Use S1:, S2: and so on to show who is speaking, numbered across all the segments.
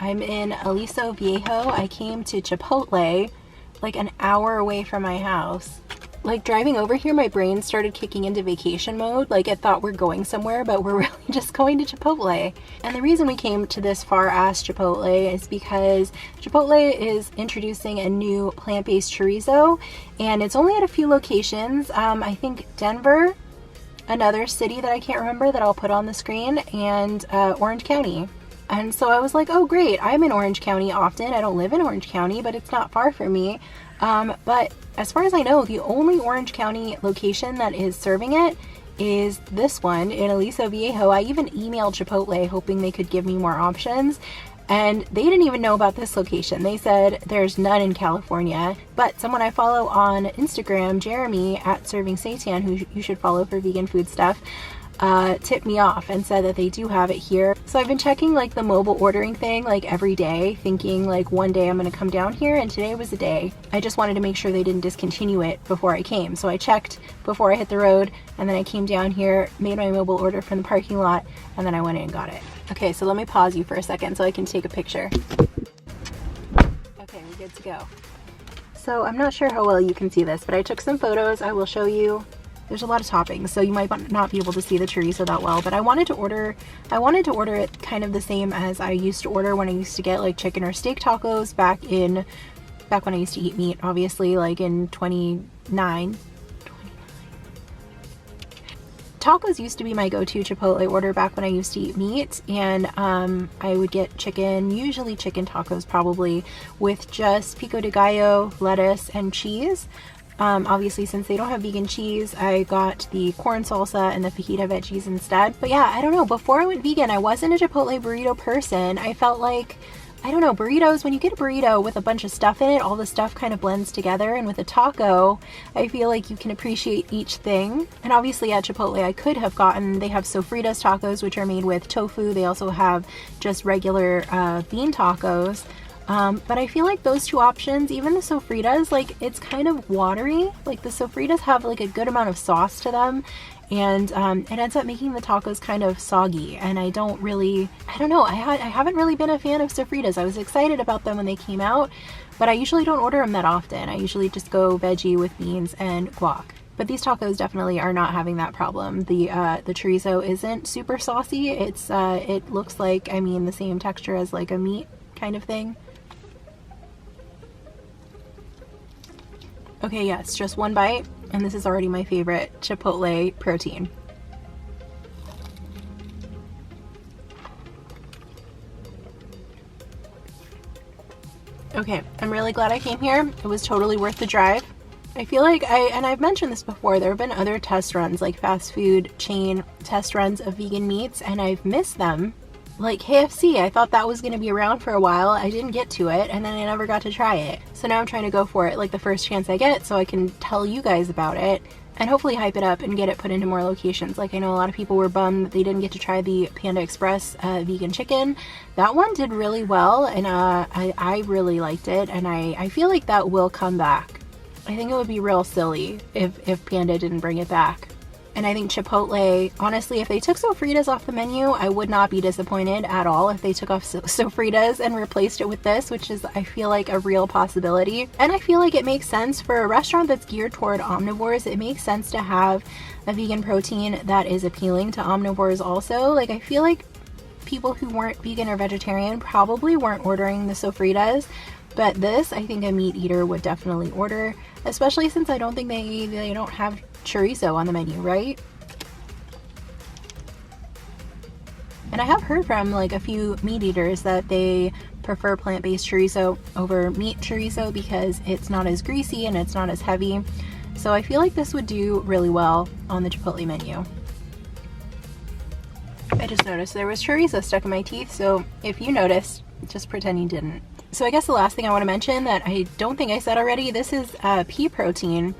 S1: I'm in Aliso, Viejo. I came to Chipotle like an hour away from my house. Like driving over here, my brain started kicking into vacation mode. Like it thought we're going somewhere, but we're really just going to Chipotle. And the reason we came to this far ass Chipotle is because Chipotle is introducing a new plant-based chorizo, and it's only at a few locations. I think Denver, another city that I can't remember that I'll put on the screen, and Orange County. And so I was like, oh great, I'm in Orange County often. I don't live in Orange County, but it's not far from me. But as far as I know, the only Orange County location that is serving it is this one in Aliso Viejo. I even emailed Chipotle hoping they could give me more options, and they didn't even know about this location. They said there's none in California, but someone I follow on Instagram, Jeremy at Serving Seitan, who you should follow for vegan food stuff, tipped me off and said that they do have it here. So I've been checking like the mobile ordering thing like every day, thinking like one day I'm gonna come down here, and today was the day. I just wanted to make sure they didn't discontinue it before I came. So I checked before I hit the road, and then I came down here, made my mobile order from the parking lot, and then I went in and got it. Okay, so let me pause you for a second so I can take a picture. Okay, we're good to go. So I'm not sure how well you can see this, but I took some photos. I will show you. There's a lot of toppings, so you might not be able to see the chorizo that well, but I wanted to order it kind of the same as I used to order when I used to get like chicken or steak tacos back when I used to eat meat, obviously, like in 29. Tacos used to be my go-to Chipotle order back when I used to eat meat, and I would get chicken, usually chicken tacos probably, with just pico de gallo, lettuce, and cheese. Obviously, since they don't have vegan cheese, I got the corn salsa and the fajita veggies instead. But yeah, I don't know, before I went vegan, I wasn't a Chipotle burrito person. I felt like, I don't know, burritos, when you get a burrito with a bunch of stuff in it, all the stuff kind of blends together, and with a taco, I feel like you can appreciate each thing. And obviously at Chipotle, I could have gotten, they have sofritas tacos, which are made with tofu. They also have just regular bean tacos. But I feel like those two options, even the sofritas, like it's kind of watery. Like the sofritas have like a good amount of sauce to them, and it ends up making the tacos kind of soggy, and I don't know, I haven't really been a fan of sofritas. I was excited about them when they came out, but I usually don't order them that often. I usually just go veggie with beans and guac. But these tacos definitely are not having that problem. The chorizo isn't super saucy. It looks like, I mean, the same texture as like a meat kind of thing. Okay, yes, just one bite, and this is already my favorite Chipotle protein. Okay, I'm really glad I came here. It was totally worth the drive. I feel like I've mentioned this before, there have been other test runs, like fast food chain test runs of vegan meats, and I've missed them. Like KFC, I thought that was going to be around for a while. I didn't get to it, and then I never got to try it. So now I'm trying to go for it like the first chance I get, so I can tell you guys about it and hopefully hype it up and get it put into more locations. Like I know a lot of people were bummed that they didn't get to try the Panda Express vegan chicken. That one did really well, and I really liked it, and I feel like that will come back. I think it would be real silly if Panda didn't bring it back. And I think Chipotle, honestly, if they took sofritas off the menu, I would not be disappointed at all if they took off sofritas and replaced it with this, which is, I feel like, a real possibility. And I feel like it makes sense for a restaurant that's geared toward omnivores. It makes sense to have a vegan protein that is appealing to omnivores also. Like, I feel like people who weren't vegan or vegetarian probably weren't ordering the sofritas, but this, I think a meat eater would definitely order, especially since I don't think they don't have chorizo on the menu, right? And I have heard from like a few meat eaters that they prefer plant-based chorizo over meat chorizo because it's not as greasy and it's not as heavy. So I feel like this would do really well on the Chipotle menu. I just noticed there was chorizo stuck in my teeth, so if you noticed, just pretend you didn't. So I guess the last thing I want to mention that I don't think I said already, this is pea protein.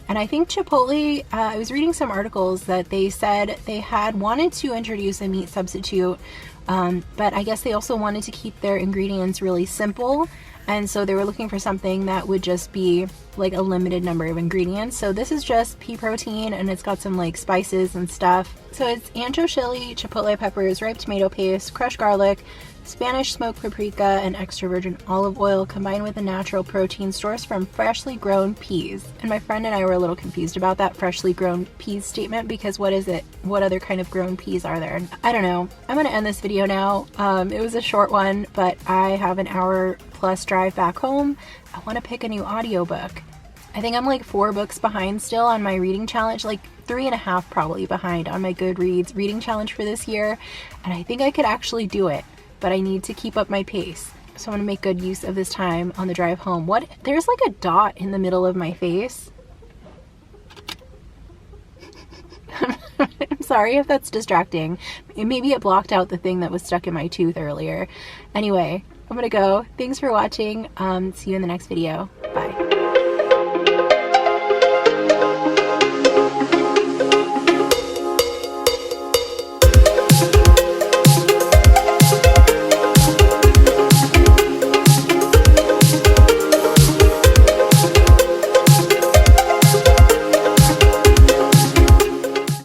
S1: And I think Chipotle, I was reading some articles that they said they had wanted to introduce a meat substitute, but I guess they also wanted to keep their ingredients really simple. And so they were looking for something that would just be like a limited number of ingredients. So this is just pea protein, and it's got some like spices and stuff. So it's ancho chili, chipotle peppers, ripe tomato paste, crushed garlic, Spanish smoked paprika and extra virgin olive oil combined with a natural protein source from freshly grown peas. And my friend and I were a little confused about that freshly grown peas statement, because what is it? What other kind of grown peas are there? I don't know. I'm gonna end this video now. It was a short one, but I have an hour plus drive back home. I want to pick a new audiobook. I think I'm like 4 books behind still on my reading challenge, like 3.5 probably behind on my Goodreads reading challenge for this year. And I think I could actually do it, but I need to keep up my pace. So I'm gonna make good use of this time on the drive home. What? There's like a dot in the middle of my face. I'm sorry if that's distracting. Maybe it blocked out the thing that was stuck in my tooth earlier. Anyway, I'm gonna go. Thanks for watching. See you in the next video.